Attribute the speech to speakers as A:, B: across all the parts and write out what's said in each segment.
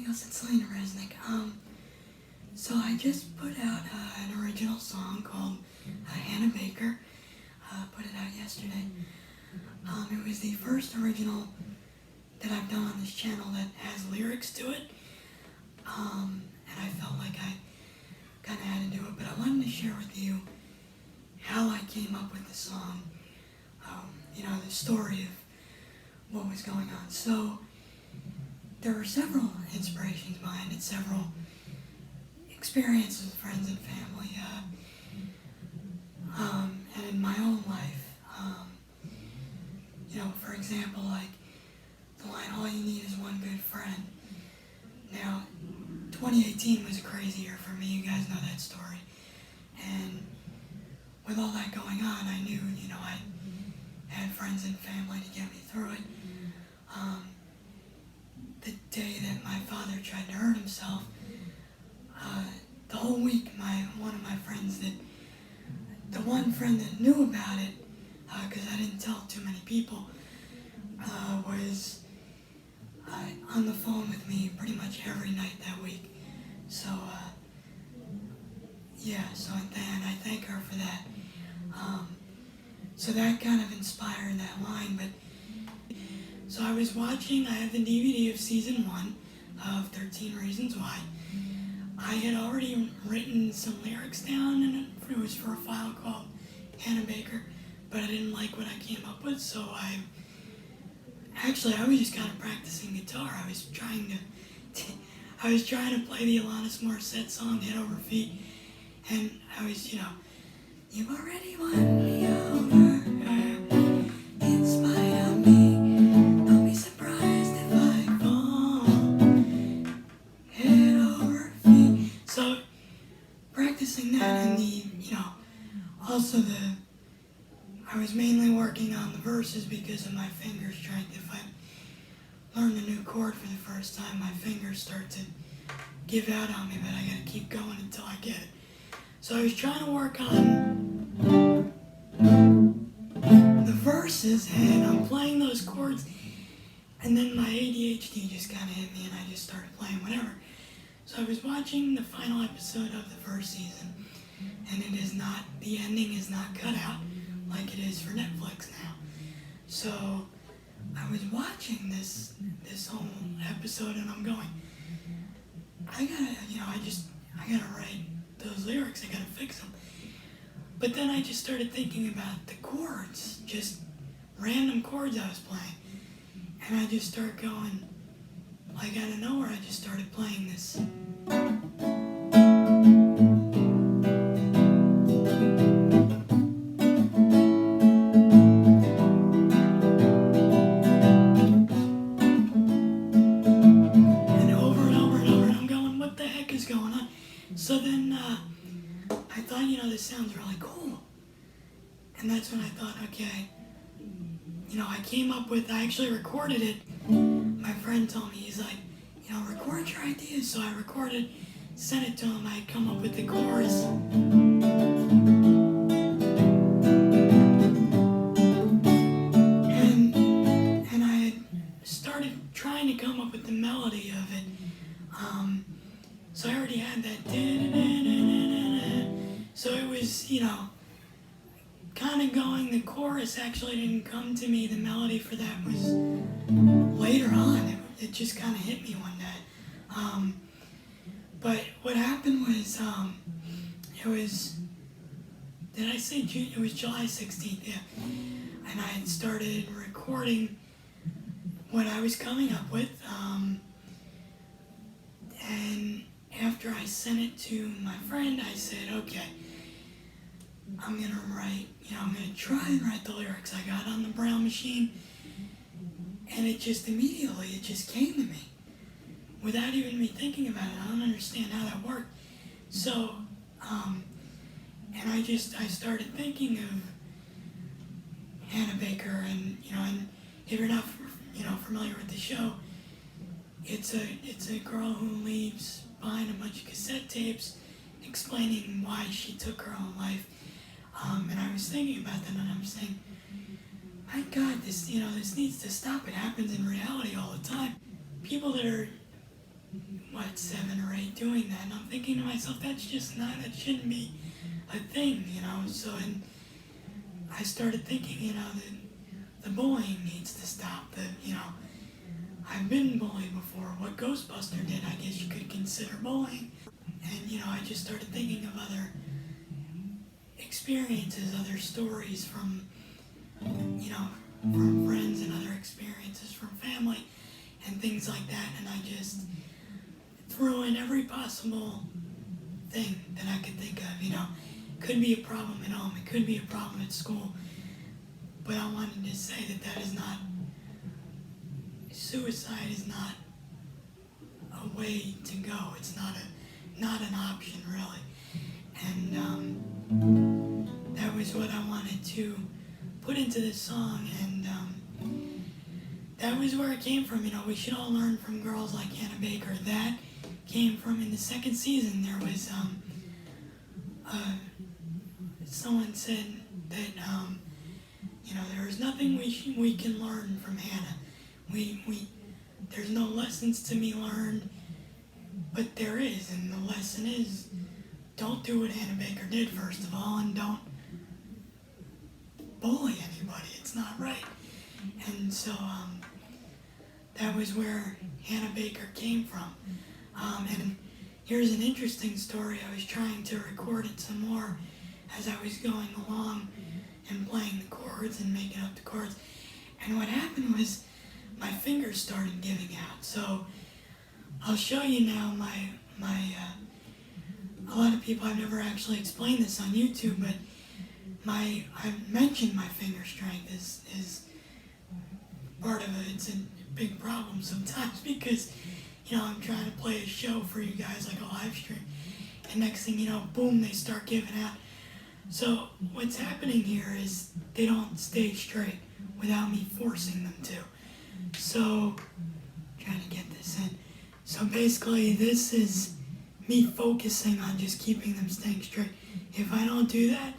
A: Daniels and Selena Resnick. So I just put out an original song called Hannah Baker. Put it out yesterday. It was the first original that I've done on this channel that has lyrics to it. And I felt like I kind of had to do it, but I wanted to share with you how I came up with the song. The story of what was going on. So there were several inspirations behind it, several experiences with friends and family, and in my own life. For example, like the line, "All you need is one good friend." Now, 2018 was a crazy year for me. You guys know that story. And with all that going on, I knew, I had friends and family to get me through it. The day that my father tried to hurt himself, the whole week, one of my friends the one friend that knew about it, because I didn't tell too many people, was on the phone with me pretty much every night that week. So, and I thank her for that. So that kind of inspired that line, so I was watching, I have the DVD of season 1 of 13 Reasons Why. I had already written some lyrics down, and it was for a file called Hannah Baker, but I didn't like what I came up with, so I was just kind of practicing guitar. I was trying to play the Alanis Morissette song, Head Over Feet, and I was, "You've already won me over, in spite of me, don't be surprised if I fall, head over feet." So, practicing that, and also I was mainly working on the verses because of my finger strength. If I learn a new chord for the first time, my fingers start to give out on me, but I gotta keep going until I get it. So I was trying to work on the verses, and I'm playing those chords, and then my ADHD just kind of hit me, and I just started playing whatever. So I was watching the final episode of the first season, and the ending is not cut out like it is for Netflix now. So I was watching this whole episode, and I'm going, I gotta write those lyrics, I gotta fix them. But then I just started thinking about the chords, just random chords I was playing. And I just started going, like out of nowhere, I just started playing this. So then I thought, this sounds really cool. And that's when I thought, okay, I actually recorded it. My friend told me, he's like, record your ideas. So I recorded, sent it to him. I had come up with the chorus. And I had started trying to come up with the melody of it. So I already had that. So it was, kind of going. The chorus actually didn't come to me. The melody for that was later on. It just kind of hit me one day. But what happened was, did I say June? It was July 16th, yeah. And I had started recording what I was coming up with. And after I sent it to my friend, I said, okay, I'm going to try and write the lyrics. I got on the Braille machine, and it just came to me without even me thinking about it. I don't understand how that worked. So, and I started thinking of Hannah Baker, and if you're not, familiar with the show, it's a girl who leaves behind a bunch of cassette tapes explaining why she took her own life. And I was thinking about that, and I'm saying, my God, this needs to stop. It happens in reality all the time. People that are what, 7 or 8 doing that, and I'm thinking to myself, that shouldn't be a thing, you know. So, and I started thinking, you know, that the bullying needs to stop. That, you know, I've been bullied before. What Ghostbuster did, I guess you could consider bullying. And, you know, I just started thinking of other experiences, other stories from, you know, from friends and other experiences from family and things like that. And I just threw in every possible thing that I could think of, you know. Could be a problem at home, it could be a problem at school, but I wanted to say that is not, suicide is not a way to go. It's not an option, really. And that was what I wanted to put into this song, and that was where it came from. You know, we should all learn from girls like Hannah Baker. That came from, in the second season, there was someone said that you know, there is nothing we can learn from Hannah. There's no lessons to be learned, but there is, and the lesson is, don't do what Hannah Baker did, first of all, and don't bully anybody. It's not right. And so that was where Hannah Baker came from. And here's an interesting story. I was trying to record it some more as I was going along and playing the chords and making up the chords. And what happened was my fingers started giving out. So I'll show you now a lot of people, I've never actually explained this on YouTube, but I've mentioned my finger strength is part of it. It's a big problem sometimes because, you know, I'm trying to play a show for you guys, like a live stream, and next thing you know, boom, they start giving out. So what's happening here is they don't stay straight without me forcing them to. So, trying to get this in. So basically, this is me focusing on just keeping them staying straight. If I don't do that,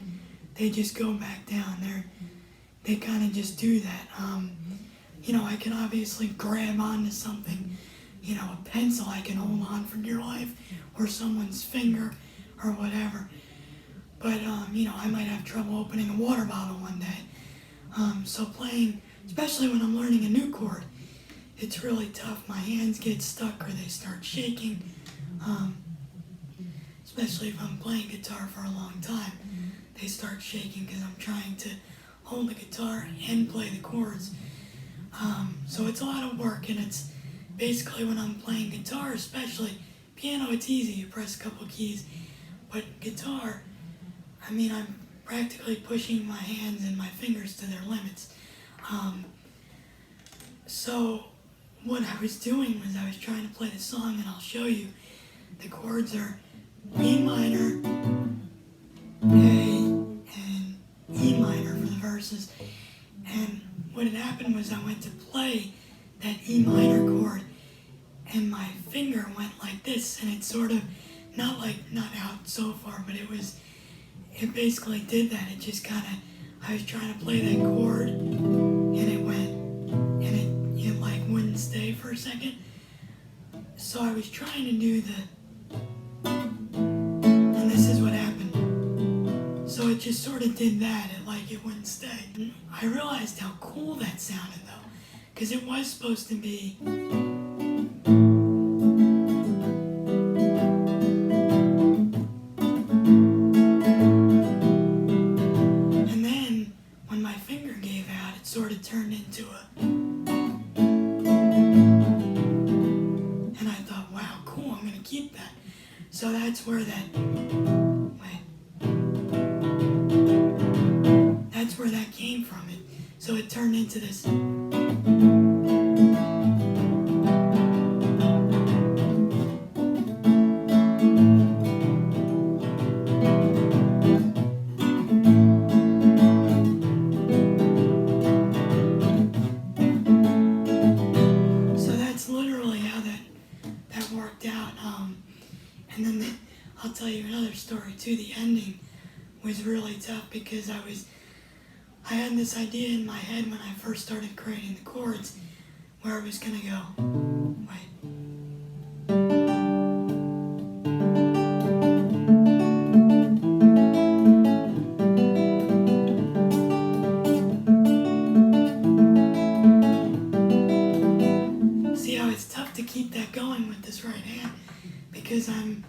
A: they just go back down. They kind of just do that. You know, I can obviously grab onto something, you know, a pencil I can hold on for dear life, or someone's finger, or whatever. But, you know, I might have trouble opening a water bottle one day. So playing, especially when I'm learning a new chord, it's really tough. My hands get stuck or they start shaking. Especially if I'm playing guitar for a long time, they start shaking because I'm trying to hold the guitar and play the chords. So it's a lot of work, and it's basically when I'm playing guitar, especially piano, it's easy. You press a couple keys, but guitar, I mean, I'm practically pushing my hands and my fingers to their limits. So what I was doing was I was trying to play the song, and I'll show you. The chords are B minor, A, and E minor for the verses. And what had happened was I went to play that E minor chord, and my finger went like this, and it sort of, not out so far, but it basically did that. It just kind of, I was trying to play that chord, and it went, and it like wouldn't stay for a second. So I was trying to do and this is what happened. So it just sort of did that, it wouldn't stay. And I realized how cool that sounded though, because it was supposed to be, and then when my finger gave out, it sort of turned into a, and I thought, wow, cool, I'm gonna keep that. So that's where that's where that came from. So it turned into this. So that's literally how that worked out. And then I'll tell you another story too. The ending was really tough because I had this idea in my head when I first started creating the chords where I was gonna go, wait. keep that going with this right hand because I'm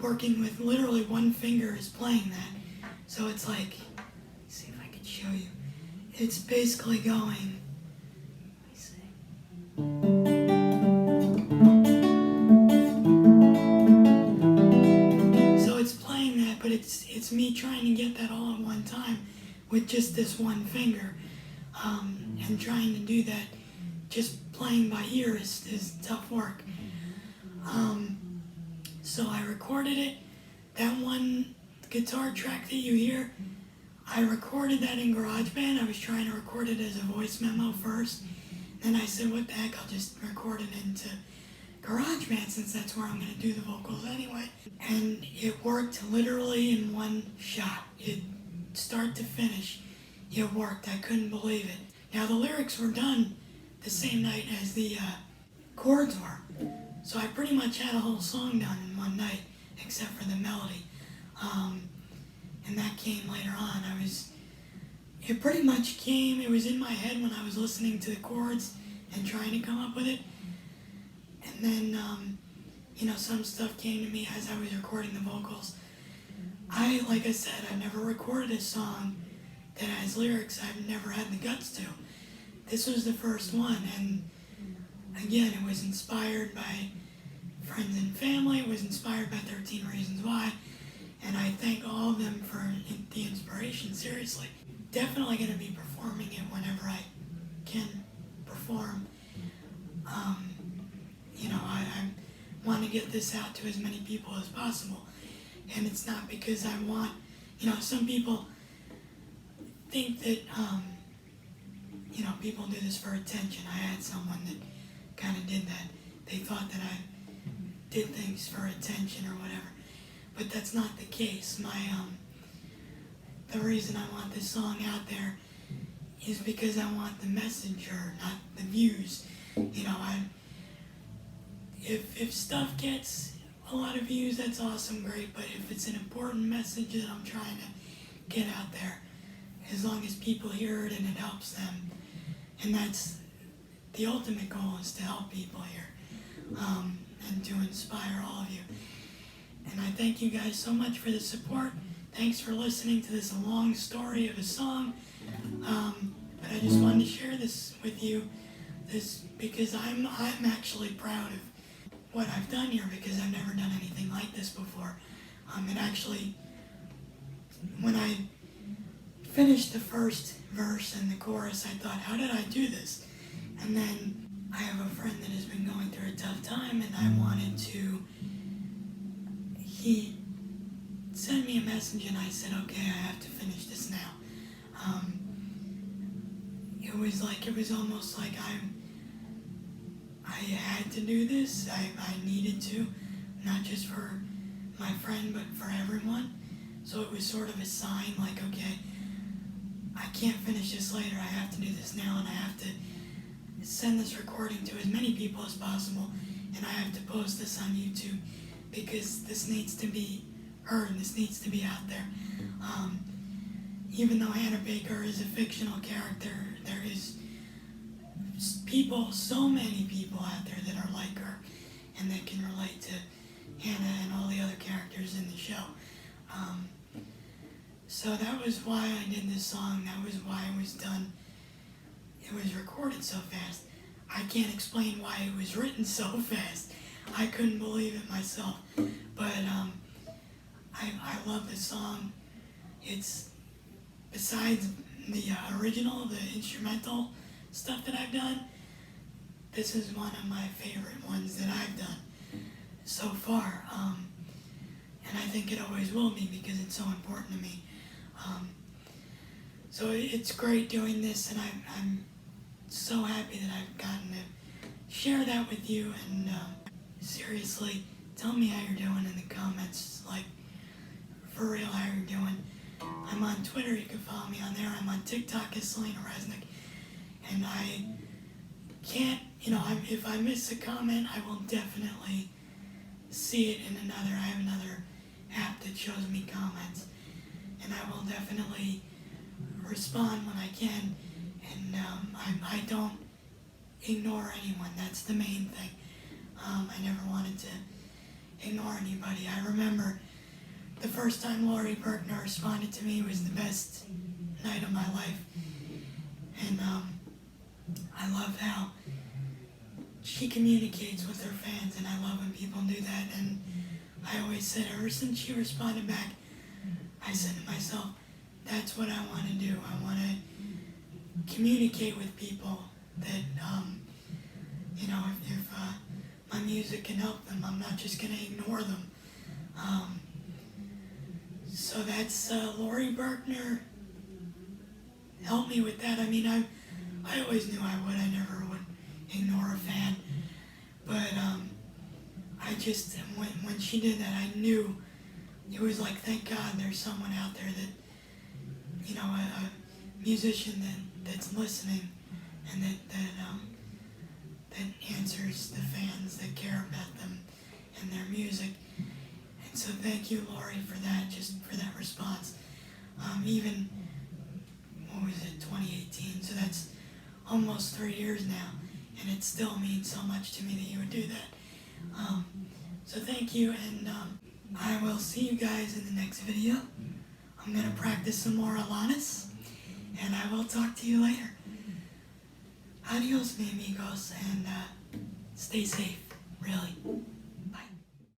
A: working with literally one finger is playing that. So it's like, let's see if I can show you. It's basically going, let me see. So it's playing that, but it's me trying to get that all at one time with just this one finger. And trying to do that just playing by ear is tough work. So I recorded it. That one guitar track that you hear, I recorded that in GarageBand. I was trying to record it as a voice memo first. Then I said, what the heck, I'll just record it into GarageBand since that's where I'm going to do the vocals anyway. And it worked literally in one shot. It start to finish, it worked. I couldn't believe it. Now the lyrics were done the same night as the chords were. So I pretty much had a whole song done in one night, except for the melody. And that came later on. It pretty much came, it was in my head when I was listening to the chords and trying to come up with it. And then, some stuff came to me as I was recording the vocals. Like I said, I've never recorded a song that has lyrics I've never had the guts to. This was the first one, and again, it was inspired by friends and family. It was inspired by 13 Reasons Why, and I thank all of them for the inspiration, seriously. Definitely going to be performing it whenever I can perform. I want to get this out to as many people as possible, and it's not because I want, some people think that, people do this for attention. I had someone that kind of did that. They thought that I did things for attention or whatever, but that's not the case. The reason I want this song out there is because I want the messenger, not the views. If stuff gets a lot of views, that's awesome, great, but if it's an important message that I'm trying to get out there, as long as people hear it and it helps them, and that's the ultimate goal, is to help people here, and to inspire all of you. And I thank you guys so much for the support. Thanks for listening to this long story of a song, but I just wanted to share this with you, because I'm actually proud of what I've done here, because I've never done anything like this before. And actually, when I finished the first verse and the chorus, I thought, how did I do this? And then I have a friend that has been going through a tough time, and he sent me a message, and I said, okay, I have to finish this now. It was almost like I had to do this. I needed to, not just for my friend, but for everyone. So it was sort of a sign, like, okay, I can't finish this later. I have to do this now, and I have to send this recording to as many people as possible, and I have to post this on YouTube, because this needs to be heard. This needs to be out there. Even though Hannah Baker is a fictional character, there is so many people out there that are like her and that can relate to Hannah and all the other characters in the show. So that was why I did this song. That was why it was done. It was recorded so fast. I can't explain why it was written so fast. I couldn't believe it myself. But I love this song. It's, besides the original, the instrumental stuff that I've done, this is one of my favorite ones that I've done so far. And I think it always will be, because it's so important to me. So it's great doing this, and I'm so happy that I've gotten to share that with you. And seriously, tell me how you're doing in the comments, like, for real, how you're doing. I'm on Twitter, you can follow me on there. I'm on TikTok as Selena Resnick. And I can't, if I miss a comment, I will definitely see it in I have another app that shows me comments. And I will definitely respond when I can. And I don't ignore anyone. That's the main thing. I never wanted to ignore anybody. I remember the first time Laurie Berkner responded to me was the best night of my life. And I love how she communicates with her fans, and I love when people do that. And I always said, ever since she responded back, I said to myself, that's what I want to do. I want to communicate with people that, if my music can help them, I'm not just going to ignore them. So that's Laurie Berkner helped me with that. I mean, I always knew I would. I never would ignore a fan. But I just, when she did that, I knew it was like, thank God there's someone out there that, a musician that's listening and that answers the fans that care about them and their music. And so thank you, Laurie, for that, just for that response. Even, 2018, so that's almost 3 years now, and it still means so much to me that you would do that. So thank you, and I will see you guys in the next video. I'm going to practice some more Alanis, and I will talk to you later. Adios, mi amigos, and stay safe, really.